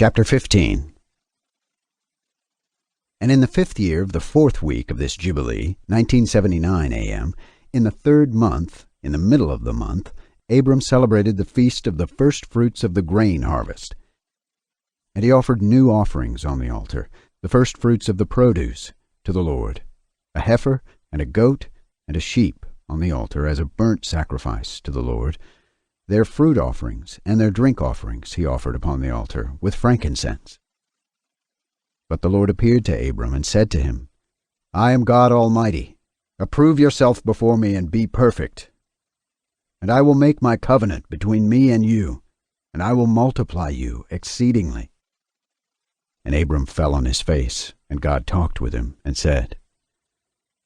Chapter 15. And in the 5th year of the 4th week of this Jubilee, 1979 a.m., in the 3rd month, in the middle of the month, Abram celebrated the feast of the first fruits of the grain harvest. And he offered new offerings on the altar, the first fruits of the produce, to the Lord, a heifer and a goat and a sheep on the altar as a burnt sacrifice to the Lord. Their fruit offerings and their drink offerings he offered upon the altar with frankincense. But the Lord appeared to Abram and said to him, I am God Almighty. Approve yourself before me and be perfect. And I will make my covenant between me and you, and I will multiply you exceedingly. And Abram fell on his face, and God talked with him and said,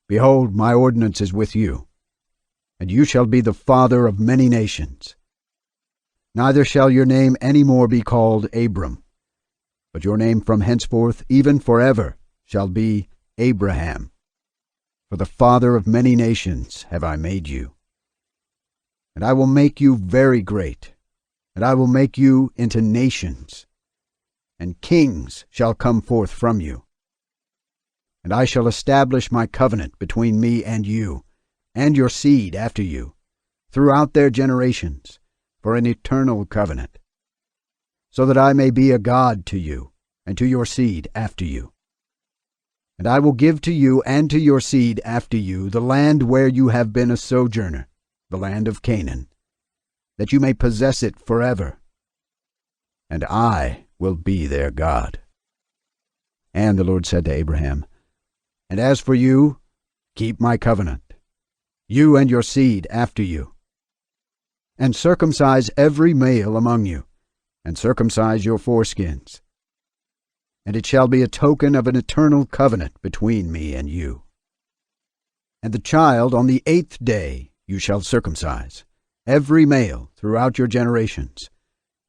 Behold, my ordinance is with you, and you shall be the father of many nations. Neither shall your name any more be called Abram, but your name from henceforth, even forever, shall be Abraham. For the father of many nations have I made you. And I will make you very great, and I will make you into nations, and kings shall come forth from you. And I shall establish my covenant between me and you, and your seed after you, throughout their generations, for an eternal covenant, so that I may be a God to you, and to your seed after you. And I will give to you and to your seed after you the land where you have been a sojourner, the land of Canaan, that you may possess it forever. And I will be their God. And the Lord said to Abraham, And as for you, keep my covenant, you and your seed after you. And circumcise every male among you, and circumcise your foreskins. And it shall be a token of an eternal covenant between me and you. And the child on the 8th day you shall circumcise, every male throughout your generations,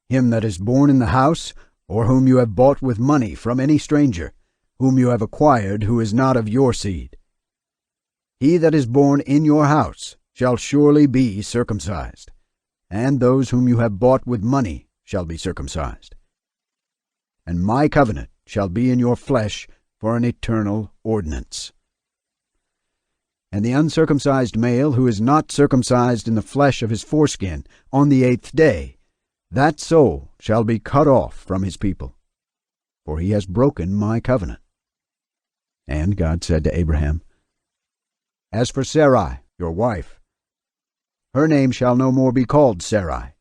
him that is born in the house, or whom you have bought with money from any stranger, whom you have acquired, who is not of your seed. He that is born in your house shall surely be circumcised, and those whom you have bought with money shall be circumcised. And my covenant shall be in your flesh for an eternal ordinance. And the uncircumcised male who is not circumcised in the flesh of his foreskin on the 8th day, that soul shall be cut off from his people, for he has broken my covenant. And God said to Abraham, As for Sarai, your wife, her name shall no more be called Sarai,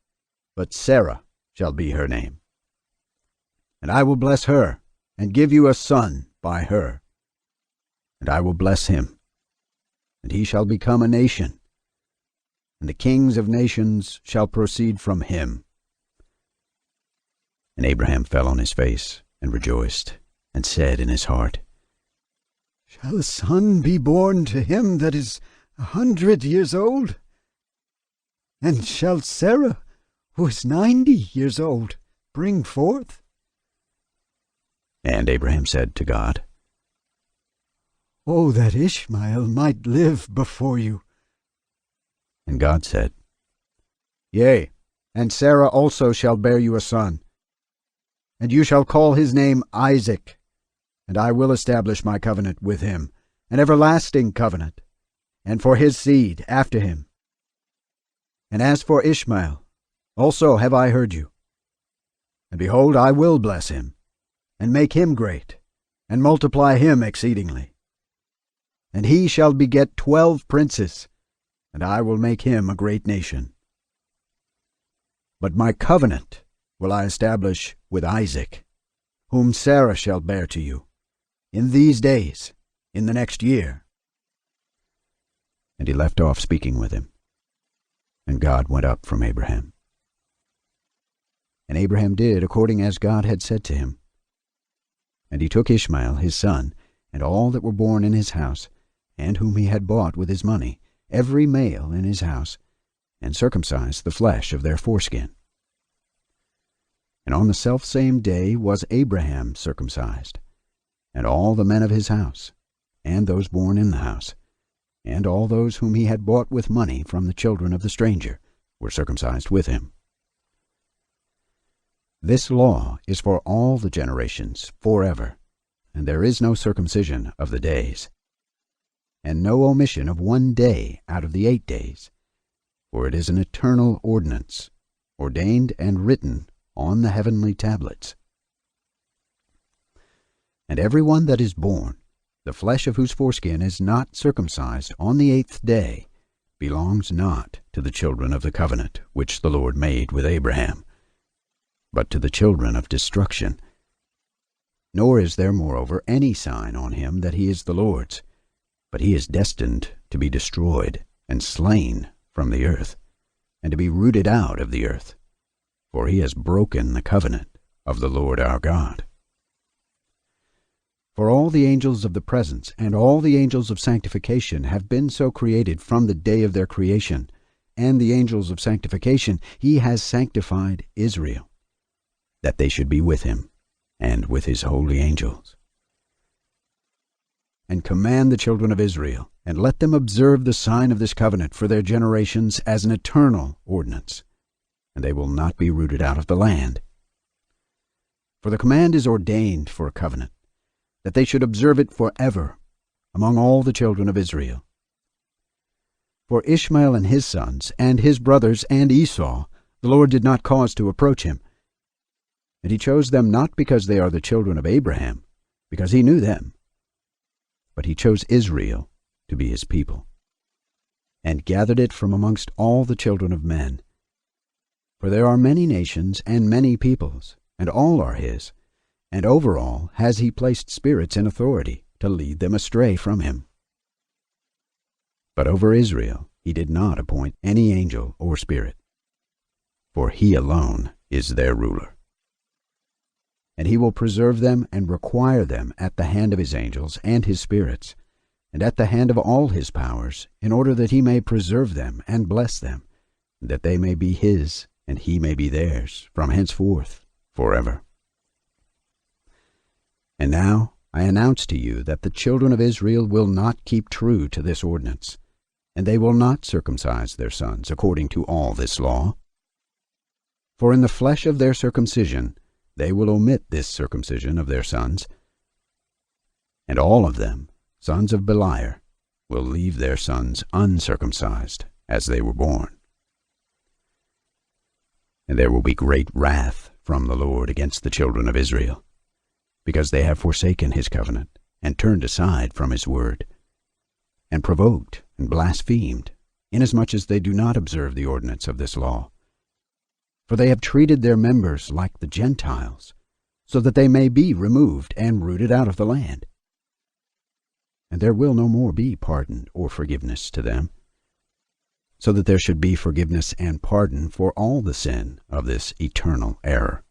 but Sarah shall be her name. And I will bless her, and give you a son by her. And I will bless him, and he shall become a nation, and the kings of nations shall proceed from him. And Abraham fell on his face, and rejoiced, and said in his heart, Shall a son be born to him that is 100 years old? And shall Sarah, who is 90 years old, bring forth? And Abraham said to God, Oh, that Ishmael might live before you. And God said, Yea, and Sarah also shall bear you a son, and you shall call his name Isaac, and I will establish my covenant with him, an everlasting covenant, and for his seed after him. And as for Ishmael, also have I heard you. And behold, I will bless him, and make him great, and multiply him exceedingly. And he shall beget 12 princes, and I will make him a great nation. But my covenant will I establish with Isaac, whom Sarah shall bear to you, in these days, in the next year. And he left off speaking with him. And God went up from Abraham. And Abraham did according as God had said to him. And he took Ishmael his son, and all that were born in his house, and whom he had bought with his money, every male in his house, and circumcised the flesh of their foreskin. And on the selfsame day was Abraham circumcised, and all the men of his house, and those born in the house, and all those whom he had bought with money from the children of the stranger were circumcised with him. This law is for all the generations forever, and there is no circumcision of the days, and no omission of 1 day out of the 8 days, for it is an eternal ordinance, ordained and written on the heavenly tablets. And every one that is born, the flesh of whose foreskin is not circumcised on the 8th day, belongs not to the children of the covenant which the Lord made with Abraham, but to the children of destruction. Nor is there moreover any sign on him that he is the Lord's, but he is destined to be destroyed and slain from the earth, and to be rooted out of the earth, for he has broken the covenant of the Lord our God. For all the angels of the presence and all the angels of sanctification have been so created from the day of their creation, and the angels of sanctification he has sanctified Israel, that they should be with him and with his holy angels. And command the children of Israel, and let them observe the sign of this covenant for their generations as an eternal ordinance, and they will not be rooted out of the land. For the command is ordained for a covenant, that they should observe it forever among all the children of Israel. For Ishmael and his sons, and his brothers, and Esau, the Lord did not cause to approach him. And he chose them not because they are the children of Abraham, because he knew them, but he chose Israel to be his people, and gathered it from amongst all the children of men. For there are many nations and many peoples, and all are his, and over all has he placed spirits in authority to lead them astray from him. But over Israel he did not appoint any angel or spirit, for he alone is their ruler. And he will preserve them and require them at the hand of his angels and his spirits, and at the hand of all his powers, in order that he may preserve them and bless them, that they may be his, and he may be theirs, from henceforth forever. And now I announce to you that the children of Israel will not keep true to this ordinance, and they will not circumcise their sons according to all this law. For in the flesh of their circumcision they will omit this circumcision of their sons, and all of them, sons of Beliar, will leave their sons uncircumcised as they were born. And there will be great wrath from the Lord against the children of Israel, because they have forsaken his covenant, and turned aside from his word, and provoked and blasphemed, inasmuch as they do not observe the ordinance of this law. For they have treated their members like the Gentiles, so that they may be removed and rooted out of the land. And there will no more be pardon or forgiveness to them, so that there should be forgiveness and pardon for all the sin of this eternal error.